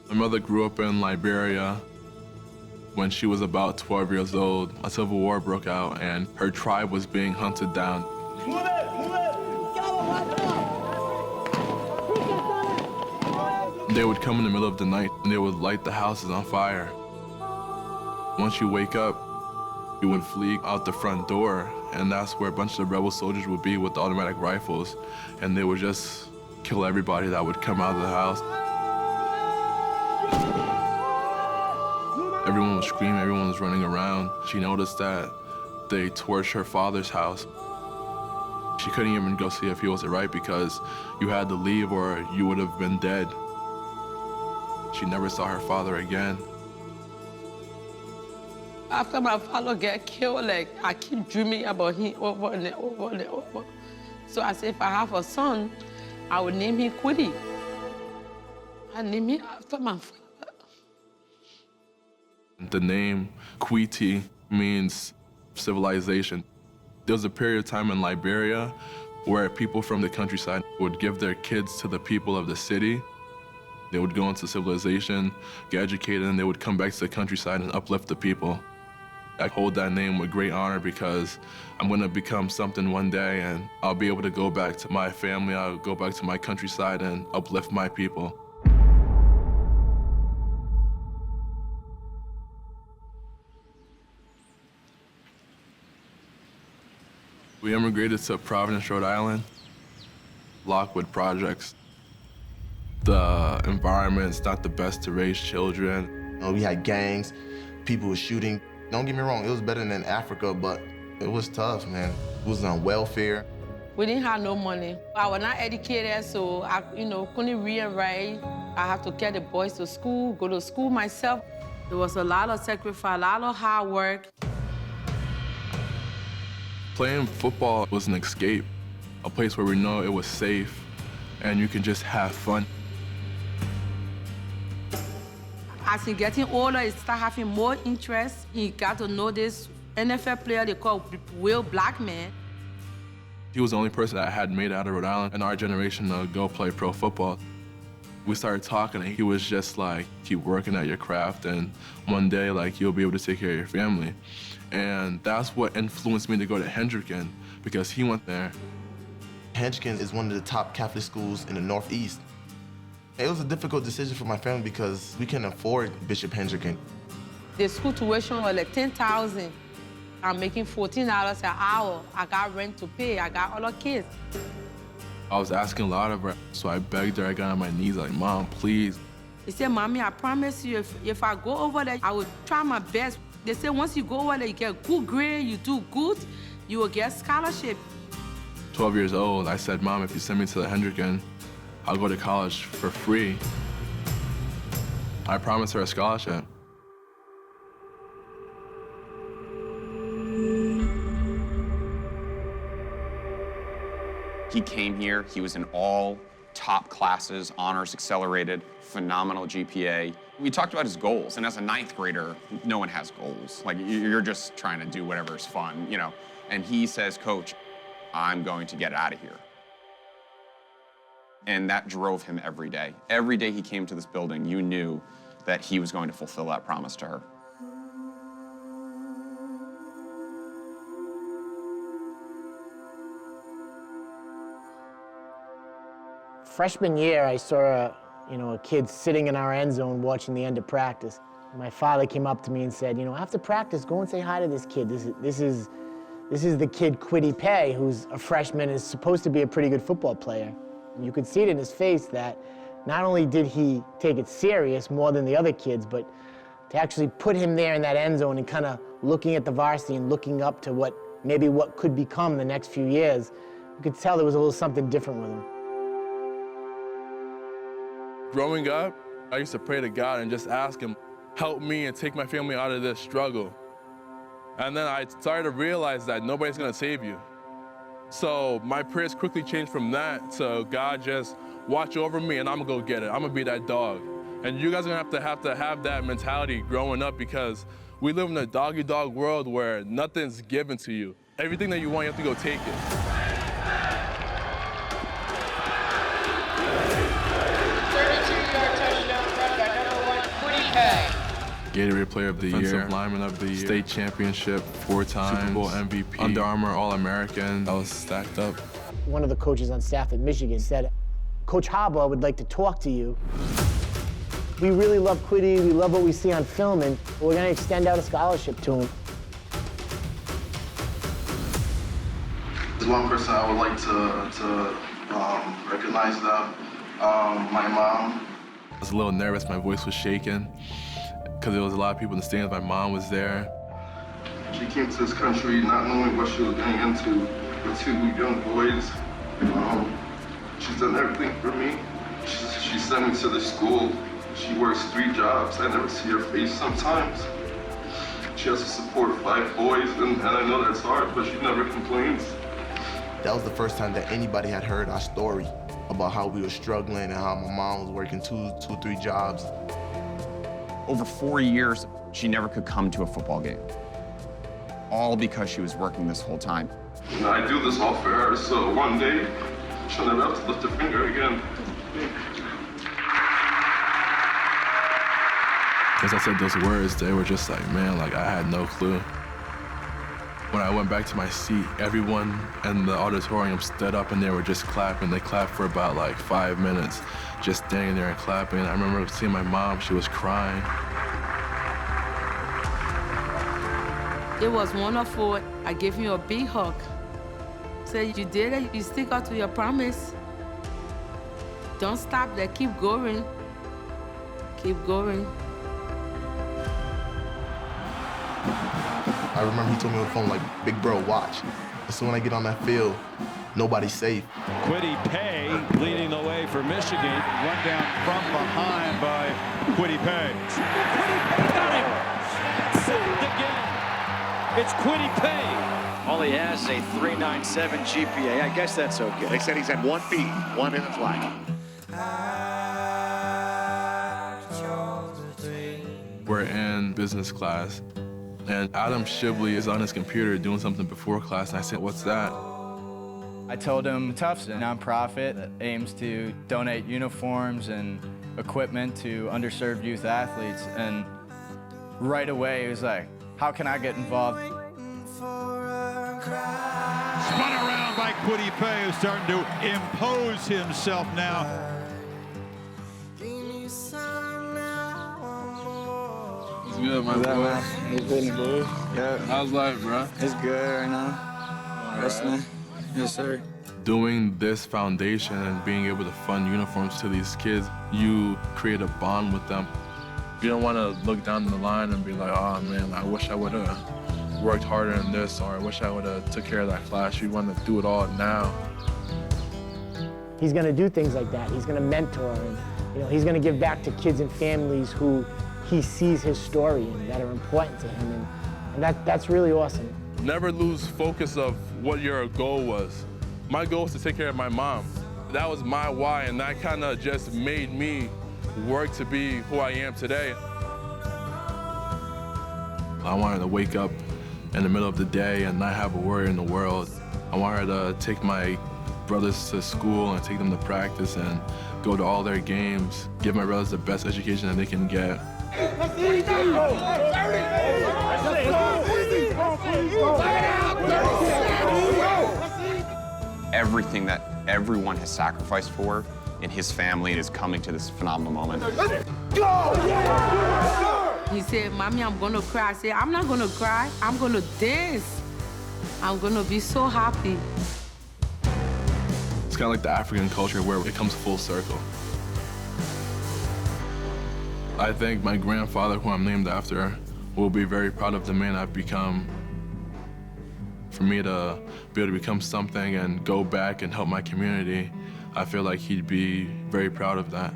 My mother grew up in Liberia. When she was about 12 years old, a civil war broke out and her tribe was being hunted down. They would come in the middle of the night and they would light the houses on fire. Once you wake up, you would flee out the front door, and that's where a bunch of rebel soldiers would be with automatic rifles, and they would just kill everybody that would come out of the house. Everyone was screaming, everyone was running around. She noticed that they torched her father's house. She couldn't even go see if he was right because you had to leave or you would have been dead. She never saw her father again. After my father get killed, like, I keep dreaming about him over and over and over. So I said, if I have a son, I would name him Kwity. I name him after my father. The name Kwity means civilization. There was a period of time in Liberia where people from the countryside would give their kids to the people of the city. They would go into civilization, get educated, and they would come back to the countryside and uplift the people. I hold that name with great honor because I'm gonna become something one day and I'll be able to go back to my family, I'll go back to my countryside and uplift my people. We immigrated to Providence, Rhode Island, Lockwood Projects. The environment's not the best to raise children. You know, we had gangs, people were shooting. Don't get me wrong, it was better than Africa, but it was tough, man. It was on welfare. We didn't have no money. I was not educated, so I, couldn't read and write. I had to get the boys to school, go to school myself. There was a lot of sacrifice, a lot of hard work. Playing football was an escape, a place where we know it was safe and you can just have fun. As he getting older, he started having more interest. He got to know this NFL player they call Will Blackman. He was the only person that had made it out of Rhode Island in our generation to go play pro football. We started talking and he was just like, keep working at your craft and one day like you'll be able to take care of your family. And that's what influenced me to go to Hendricken because he went there. Hendricken is one of the top Catholic schools in the Northeast. It was a difficult decision for my family because we couldn't afford Bishop Hendricken. The school tuition was like $10,000. I'm making $14 an hour. I got rent to pay. I got other kids. I was asking a lot of her, so I begged her. I got on my knees like, Mom, please. He said, Mommy, I promise you, if I go over there, I will try my best. They said once you go over there, you get a good grade, you do good, you will get scholarship. 12 years old, I said, Mom, if you send me to the Hendricken, I'll go to college for free. I promised her a scholarship. He came here, he was in all top classes, honors accelerated, phenomenal GPA. We talked about his goals, and as a 9th grader, no one has goals. Like, you're just trying to do whatever's fun, And he says, Coach, I'm going to get out of here. And that drove him every day. Every day he came to this building, you knew that he was going to fulfill that promise to her. Freshman year, I saw a kid sitting in our end zone watching the end of practice. My father came up to me and said, after practice, go and say hi to this kid. This is the kid Kwity Paye, who's a freshman and is supposed to be a pretty good football player. And you could see it in his face that not only did he take it serious more than the other kids, but to actually put him there in that end zone and kind of looking at the varsity and looking up to what could become the next few years, you could tell there was a little something different with him. Growing up, I used to pray to God and just ask him, help me and take my family out of this struggle. And then I started to realize that nobody's gonna save you. So my prayers quickly changed from that to God just watch over me and I'm gonna go get it. I'm gonna be that dog. And you guys are gonna have that mentality growing up because we live in a dog-eat-dog world where nothing's given to you. Everything that you want, you have to go take it. Gatorade Player of the Year, Lineman of the Year, State Championship 4 times, Super Bowl MVP, Under Armour All-American. I was stacked up. One of the coaches on staff at Michigan said, Coach Harbaugh would like to talk to you. We really love Kwity, we love what we see on film, and we're gonna extend out a scholarship to him. There's one person I would like to recognize them, my mom. I was a little nervous, my voice was shaking, because there was a lot of people in the stands. My mom was there. She came to this country not knowing what she was getting into with 2 young boys. She's done everything for me. She sent me to the school. She works 3 jobs. I never see her face sometimes. She has to support 5 boys, and I know that's hard, but she never complains. That was the first time that anybody had heard our story about how we were struggling and how my mom was working 3 jobs. Over 4 years, she never could come to a football game. All because she was working this whole time. And I do this all for her, so one day, she'll never have to lift her finger again. As I said those words, they were just like, man, like I had no clue. When I went back to my seat, everyone in the auditorium stood up and they were just clapping. They clapped for about like 5 minutes, just standing there and clapping. I remember seeing my mom, she was crying. It was wonderful. I gave you a big hug. Said, you did it, you stick up to your promise. Don't stop there, keep going. Keep going. I remember he told me on the phone, like, big bro, watch. And so when I get on that field, nobody's safe. Kwity Paye leading the way for Michigan. Run down from behind by Kwity Paye. Kwity Paye got him! Sacked again. It's Kwity Paye. All he has is a 3.97 GPA. I guess that's okay. They said he's had 1 B, 1 in his life. We're in business class, and Adam Shibley is on his computer doing something before class, and I said, what's that? I told him Tufts, a nonprofit that aims to donate uniforms and equipment to underserved youth athletes, and right away he was like, how can I get involved? Spun around by Kwity Paye, who's starting to impose himself now. It's good, my boy. It's good, bro. Yeah. How's life, bro? It's good right now. Wrestling. Yes, sir. Doing this foundation and being able to fund uniforms to these kids, you create a bond with them. You don't want to look down the line and be like, oh man, I wish I would have worked harder in this, or I wish I would have took care of that class. You want to do it all now. He's gonna do things like that. He's gonna mentor, and he's gonna give back to kids and families who he sees his story and that are important to him, and that's really awesome. Never lose focus of what your goal was. My goal was to take care of my mom. That was my why, and that kind of just made me work to be who I am today. I want her to wake up in the middle of the day and not have a worry in the world. I want her to take my brothers to school and take them to practice and go to all their games, give my brothers the best education that they can get. Everything that everyone has sacrificed for in his family is coming to this phenomenal moment. He said, Mommy, I'm gonna cry. I said, I'm not gonna cry. I'm gonna dance. I'm gonna be so happy. It's kind of like the African culture where it comes full circle. I think my grandfather, who I'm named after, will be very proud of the man I've become. For me to be able to become something and go back and help my community, I feel like he'd be very proud of that.